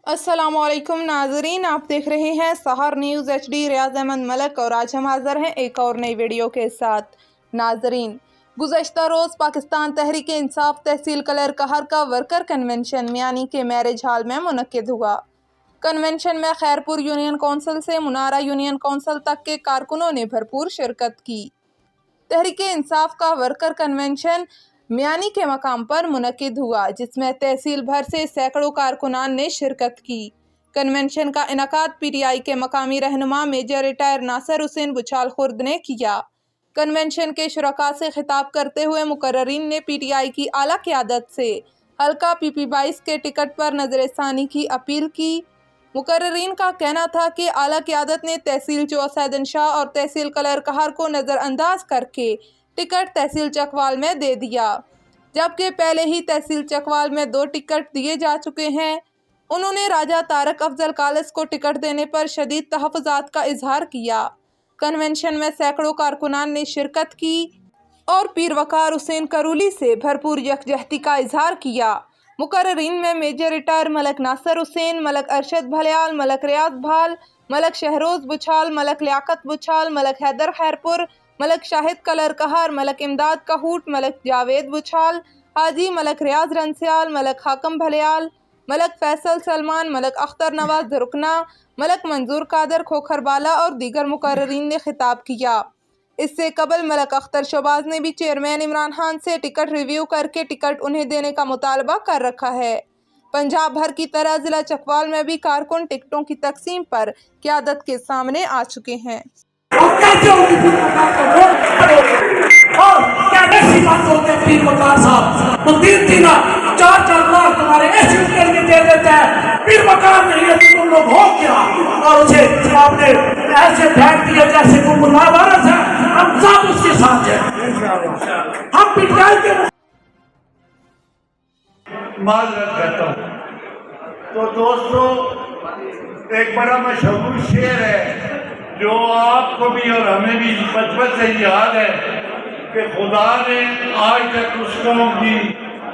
अस्सलामुअलैकुम नाजरीन, आप देख रहे हैं सहर न्यूज़ HD। रियाज अहमद मलक और आज हम हाज़िर हैं एक और नई वीडियो के साथ। नाजरीन, गुज़श्ता रोज़ पाकिस्तान तहरीक इंसाफ तहसील कलर कहर का वर्कर कन्वेंशन मियानी के मैरिज हॉल में मुनक्किद हुआ। कन्वेंशन में खैरपुर यूनियन कौंसिल से मुनारा यूनियन कौंसिल तक के कारकुनों ने भरपूर शिरकत की। तहरीक इंसाफ का वर्कर कन्वेंशन मियानी के मकाम पर मुनक्किद हुआ, जिसमें तहसील भर से सैकड़ों कारकुनान ने शिरकत की। कन्वेंशन का इनकाद PTI के मकामी रहनुमा मेजर रिटायर नासिर हुसैन बुछाल खुर्द ने किया। कन्वेंशन के शुरका से खिताब करते हुए मुकर्ररीन ने PTI की आला क़यादत से हल्का PP22 के टिकट पर नजरसानी की अपील की। मुकर्ररीन का कहना था कि आला क़यादत ने तहसील चौसैदन शाह और तहसील कलर कहर को नज़रअंदाज करके टिकट तहसील चकवाल में दे दिया, जबकि पहले ही तहसील चकवाल में 2 टिकट दिए जा चुके हैं। उन्होंने राजा तारक अफजल कॉलेज को टिकट देने पर शदीद तहफ़्फ़ुज़ात का इजहार किया। कन्वेंशन में सैकड़ों कारकुनान ने शिरकत की और पीर वकार हुसैन करूली से भरपूर यकजहती का इजहार किया। मुकर्ररीन में मेजर रिटायर मलक नासिर हुसैन, मलक अरशद भलियाल, मलक रियाज भाल, मलक शहरोज़ बुछाल, मलक लियाकत बुछाल, मलक हैदर खैरपुर, मलक शाहिद कलर कहर, मलक इमदाद कहूट, मलक जावेद बुछाल, हाजी मलक रियाज रनसियाल, मलक हाकम भलियाल, मलक फैसल सलमान, मलक अख्तर नवाज रुकना, मलक मंजूर कादर खोखरबाला और दीगर मुकर्ररीन ने खिताब किया। इससे कबल मलक अख्तर शोबाज ने भी चेयरमैन इमरान खान से टिकट रिव्यू करके टिकट उन्हें देने का मुतालबा कर रखा है। पंजाब भर की तरह ज़िला चकवाल में भी कारकुन टिकटों की तकसीम पर क़यादत के सामने आ चुके हैं। तुम्हारे ऐसे दे देता है, पीर मकान नहीं है, तुम लोग हो क्या? और उसे आपने ऐसे फेंक दिया जैसे तुम मुलावारस है। हम सब उसके साथ हैं, हम पिटाई के माजरत करता हूँ। तो दोस्तों, एक बड़ा मशहूर शेर है जो आपको भी और हमें भी बचपन से याद है कि खुदा ने आज तक उस कौम की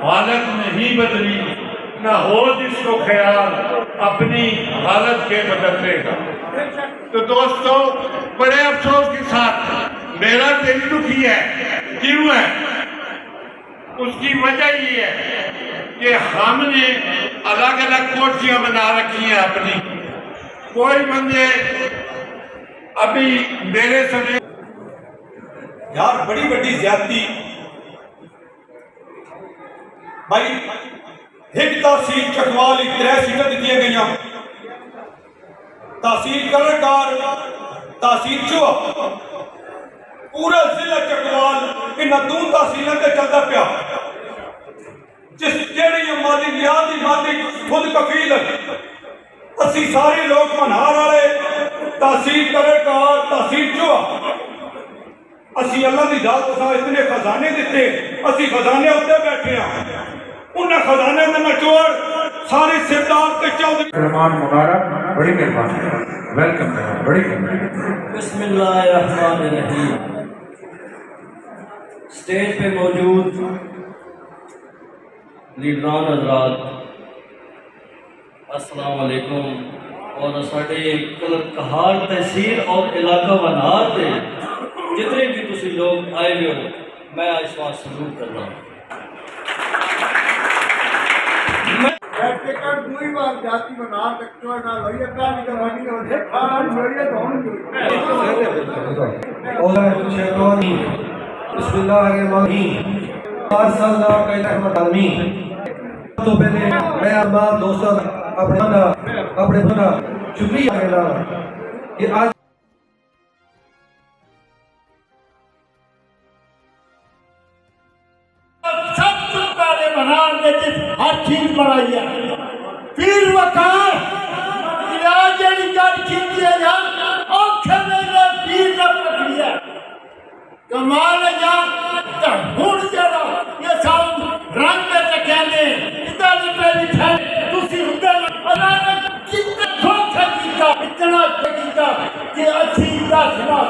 हालत नहीं बदली, न हो जिसको ख्याल अपनी हालत के बदलने का। तो दोस्तों, बड़े अफसोस के साथ मेरा दिल दुखी है। क्यों है? उसकी वजह ये है कि हमने अलग अलग कोठियां बना रखी हैं अपनी। कोई बंदे अभी मेरे समय यार बड़ी बड़ी ज्यादती भाई, एक तहसील चकवाल 3 सीटें दी गई, तहसील कलरकार, तहसील चुआ, पूरा जिला चकवाल इन 2 तहसीलों से चलता पाया। जिस जेड़ी माली लिहाज माली खुद कफील असी सारे लोग मनार वाले तहसील कलरकार, तहसील चुआ, असी अल्लाह की जात इतने खजाने दिते, असी खजाने उत्ते बैठे हैं। उन्हें खजाने में नचोड़ सारे सरदार के चौधरी रहमान मुबारक, बड़ी मेहरबानी, वेलकम है, बड़ी मेहरबानी। बिस्मिल्लाहिर्रहमानिर्रहीम। स्टेज पे मौजूद लीडरान हज़रात, अस्सलाम वालेकुम। और साढ़े कहर तहसील और इलाका वनार के जितने भी तुसी लोग आए हुए हो, मैं आज वहाँ सलूट कर रहा हूँ। तो पहले मैं आप दोस्तों अपने शुक्रिया कि आज हर चीज बनाई है। पीर वकार जड़ी गल खींची है, औखे मेरे पीर ने पकड़ी है। कमाल है हुण जरा ये सब रंग कहने इधर पे लिखा तुसी उधर अल्लाह ने कितना धोखा किया, इतना किया कि अच्छी दसना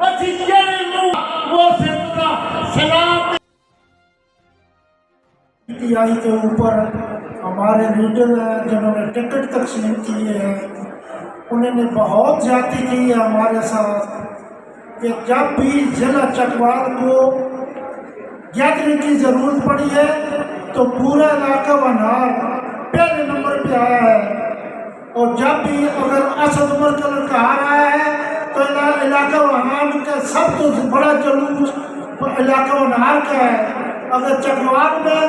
अच्छी जेड़े मुंह वो सलाम PTI के ऊपर हमारे हमारे लीडर हैं जिन्होंने टिकट तकसीम किए हैं, उन्होंने बहुत ज्यादती की है हमारे साथ कि जब भी जिला चकवाल को गैदरिंग की ज़रूरत पड़ी है तो पूरा इलाका वनार पहले नंबर पे आया है। और जब भी अगर असद उमर का लड़का आ रहा है तो इलाका वहान का सब तो बड़ा जुलूस इलाका वनार का है। अगर चकवाल में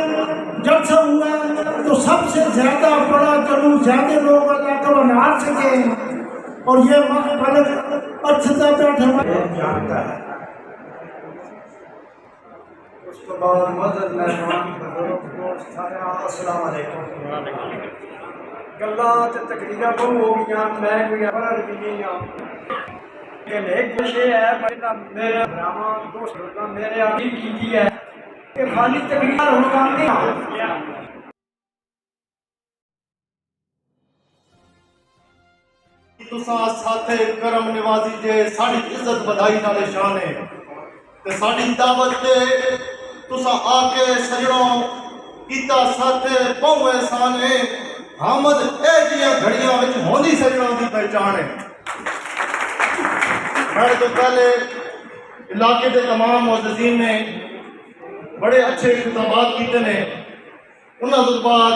जलसा हुआ है तो सबसे ज़्यादा बड़ा जुलूस ज़्यादा लोग इलाका वनार से गए और ये मतलब अच्छता बैठे जानता है। उसके बाद मदद अस्सलाम वालेकुम। गल्लां ते तकरीरां बहुत हो गई, मैं कोई अबर भी नहीं हाँ लेकिन एक विषय है मेरे भरावां दोस्त मेरे आगे की है कि खाली तकरीर होना काम नहीं। तुसा साथे करम निवाजी जे साड़ी इज्जत बधाई नाले शान है ते साड़ी दावत ते तुसा आके सजणो कीता साथे बहु एहसान है। हामद ए जिया घड़ियां विच होंदी सजणों की पहचान है। मैं तो पहले इलाके के तमाम मुअज़्ज़िज़ीन ने बड़े अच्छे खिताबात किए ने, उन्होंने बाद